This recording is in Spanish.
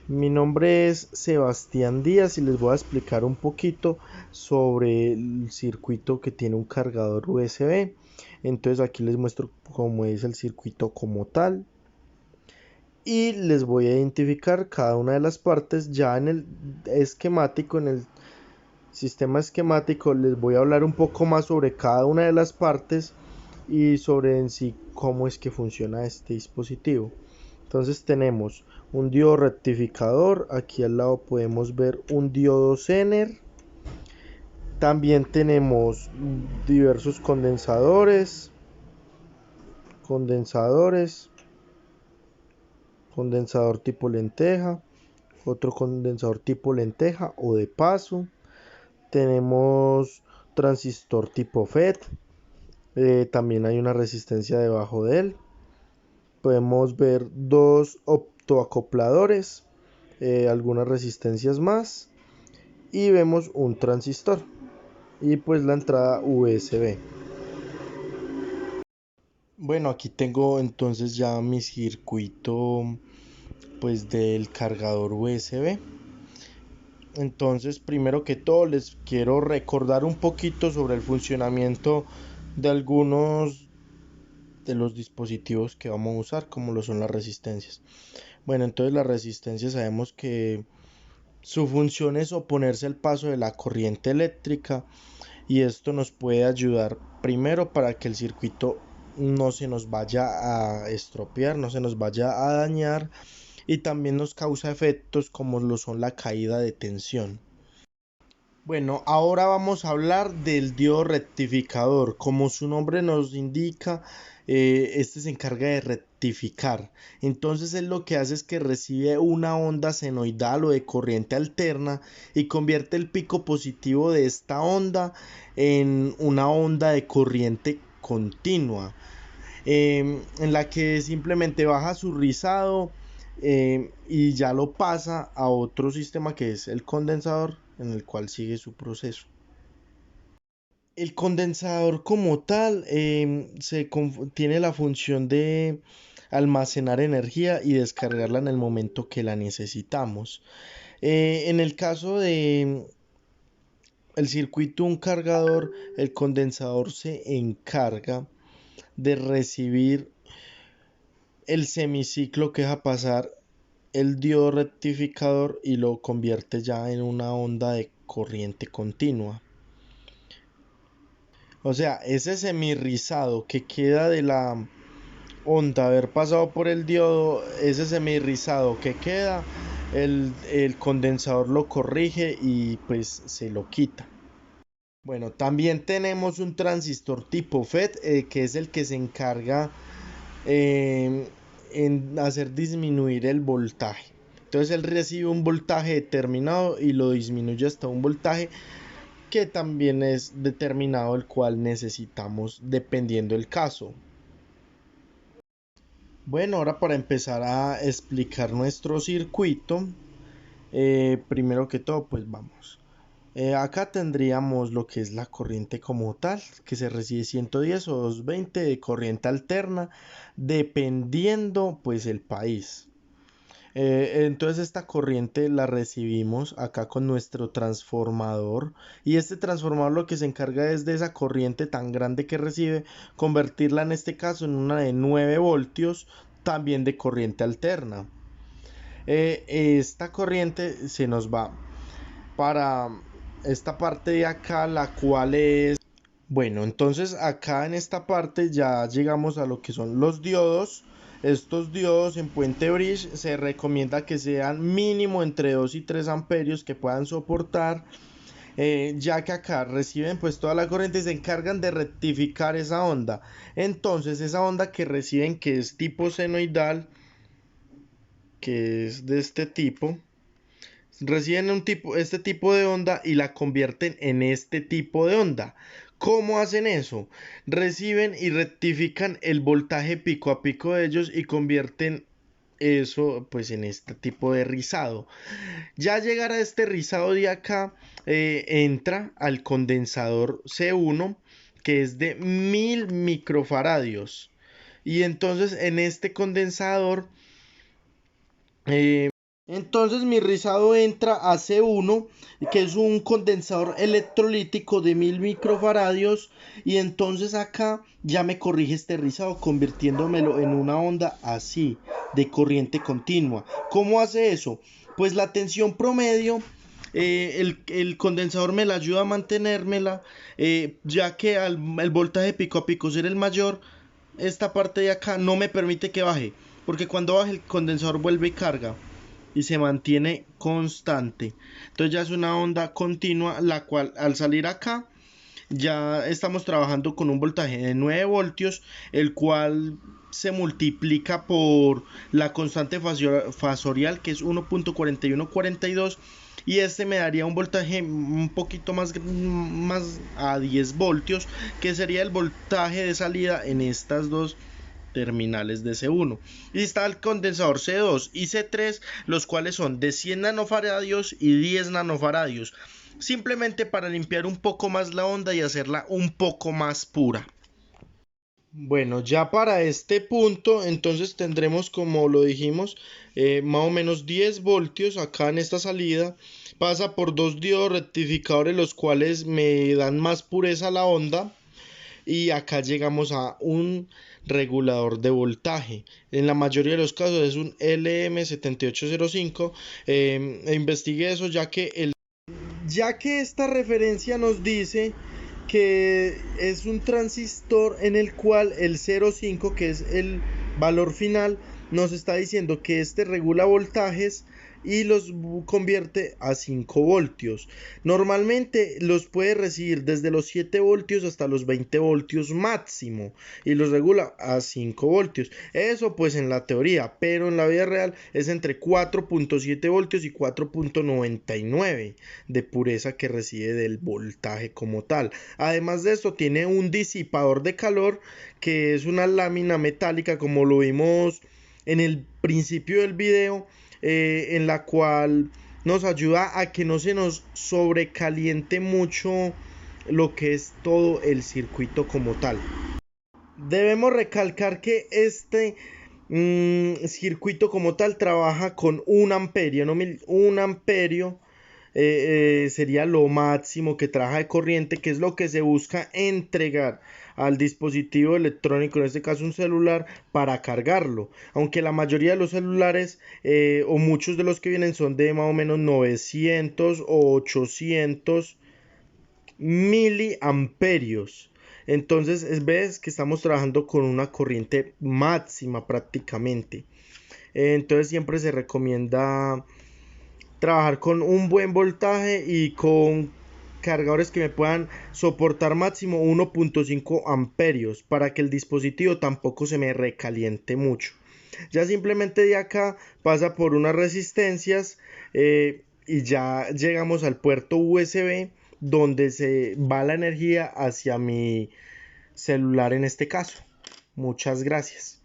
Mi nombre es Sebastián Díaz y les voy a explicar un poquito sobre el circuito que tiene un cargador USB. Entonces aquí les muestro cómo es el circuito como tal y les voy a identificar cada una de las partes ya en el esquemático, en el sistema esquemático. Les voy a hablar un poco más sobre cada una de las partes y sobre en sí cómo es que funciona este dispositivo. Entonces tenemos un diodo rectificador, aquí al lado podemos ver un diodo Zener, también tenemos diversos condensador tipo lenteja, otro condensador tipo lenteja o de paso, tenemos transistor tipo FET, también hay una resistencia debajo de él, podemos ver dos optoacopladores, algunas resistencias más y vemos un transistor y pues la entrada USB. Bueno, aquí tengo entonces ya mi circuito pues del cargador USB. Entonces, primero que todo les quiero recordar un poquito sobre el funcionamiento de algunos de los dispositivos que vamos a usar, como lo son las resistencias. Bueno, entonces las resistencias sabemos que su función es oponerse al paso de la corriente eléctrica y esto nos puede ayudar primero para que el circuito no se nos vaya a estropear, no se nos vaya a dañar, y también nos causa efectos como lo son la caída de tensión. Bueno, ahora vamos a hablar del diodo rectificador. Como su nombre nos indica, este se encarga de rectificar. Entonces él lo que hace es que recibe una onda senoidal o de corriente alterna y convierte el pico positivo de esta onda en una onda de corriente continua, en la que simplemente baja su rizado, y ya lo pasa a otro sistema que es el condensador, en el cual sigue su proceso. El condensador como tal tiene la función de almacenar energía y descargarla en el momento que la necesitamos. En el caso de el circuito un cargador, el condensador se encarga de recibir el semiciclo que deja pasar el diodo rectificador y lo convierte ya en una onda de corriente continua. O sea, ese semirrizado que queda de la onda haber pasado por el diodo, ese semirrizado que queda, el condensador lo corrige y pues se lo quita. Bueno, también tenemos un transistor tipo FET, que es el que se encarga eh, en hacer disminuir el voltaje. Entonces él recibe un voltaje determinado y lo disminuye hasta un voltaje que también es determinado, el cual necesitamos dependiendo del caso. Bueno, ahora para empezar a explicar nuestro circuito, primero que todo pues vamos. Acá tendríamos lo que es la corriente como tal, que se recibe 110 o 220 de corriente alterna, dependiendo pues el país. Entonces esta corriente la recibimos acá con nuestro transformador, y este transformador lo que se encarga es de esa corriente tan grande que recibe, convertirla en este caso en una de 9 voltios, también de corriente alterna. Esta corriente se nos va para esta parte de acá, la cual es... Bueno, entonces acá en esta parte ya llegamos a lo que son los diodos. Estos diodos en Puente Bridge se recomienda que sean mínimo entre 2 y 3 amperios que puedan soportar, ya que acá reciben pues toda la corriente y se encargan de rectificar esa onda. Entonces esa onda que reciben, que es tipo senoidal, que es de este tipo, reciben este tipo de onda y la convierten en este tipo de onda. ¿Cómo hacen eso? Reciben y rectifican el voltaje pico a pico de ellos y convierten eso pues en este tipo de rizado. Ya llegar a este rizado de acá, entra al condensador C1, que es de 1000 microfaradios, y entonces en este condensador Entonces mi rizado entra a C1, que es un condensador electrolítico de 1000 microfaradios, y entonces acá ya me corrige este rizado convirtiéndomelo en una onda así de corriente continua. ¿Cómo hace eso? Pues la tensión promedio, el condensador me la ayuda a mantenérmela, ya que el voltaje pico a pico ser el mayor, esta parte de acá no me permite que baje, porque cuando baje el condensador vuelve y carga y se mantiene constante. Entonces ya es una onda continua, la cual al salir acá ya estamos trabajando con un voltaje de 9 voltios, el cual se multiplica por la constante fasorial, que es 1.4142, y este me daría un voltaje un poquito más a 10 voltios, que sería el voltaje de salida en estas dos terminales de C1. Y está el condensador C2 y C3, los cuales son de 100 nanofaradios y 10 nanofaradios, simplemente para limpiar un poco más la onda y hacerla un poco más pura. Bueno, ya para este punto, entonces tendremos, como lo dijimos, más o menos 10 voltios acá en esta salida. Pasa por dos diodos rectificadores, los cuales me dan más pureza a la onda. Y acá llegamos a un regulador de voltaje. En la mayoría de los casos es un LM7805. Investigué eso ya que esta referencia nos dice que es un transistor en el cual el 0,5, que es el valor final, nos está diciendo que este regula voltajes y los convierte a 5 voltios. Normalmente los puede recibir desde los 7 voltios hasta los 20 voltios máximo y los regula a 5 voltios. Eso pues en la teoría, pero en la vida real es entre 4.7 voltios y 4.99 de pureza que recibe del voltaje como tal. Además de esto tiene un disipador de calor, que es una lámina metálica, como lo vimos en el principio del video, en la cual nos ayuda a que no se nos sobrecaliente mucho lo que es todo el circuito como tal. Debemos recalcar que este circuito como tal trabaja con 1 amperio, no 1 amperio. Sería lo máximo que trabaja de corriente, que es lo que se busca entregar al dispositivo electrónico, en este caso un celular, para cargarlo. Aunque la mayoría de los celulares o muchos de los que vienen son de más o menos 900 o 800 miliamperios. Entonces ves que estamos trabajando con una corriente máxima prácticamente. Entonces siempre se recomienda trabajar con un buen voltaje y con cargadores que me puedan soportar máximo 1.5 amperios para que el dispositivo tampoco se me recaliente mucho. Ya simplemente de acá pasa por unas resistencias, y ya llegamos al puerto USB donde se va la energía hacia mi celular en este caso. Muchas gracias.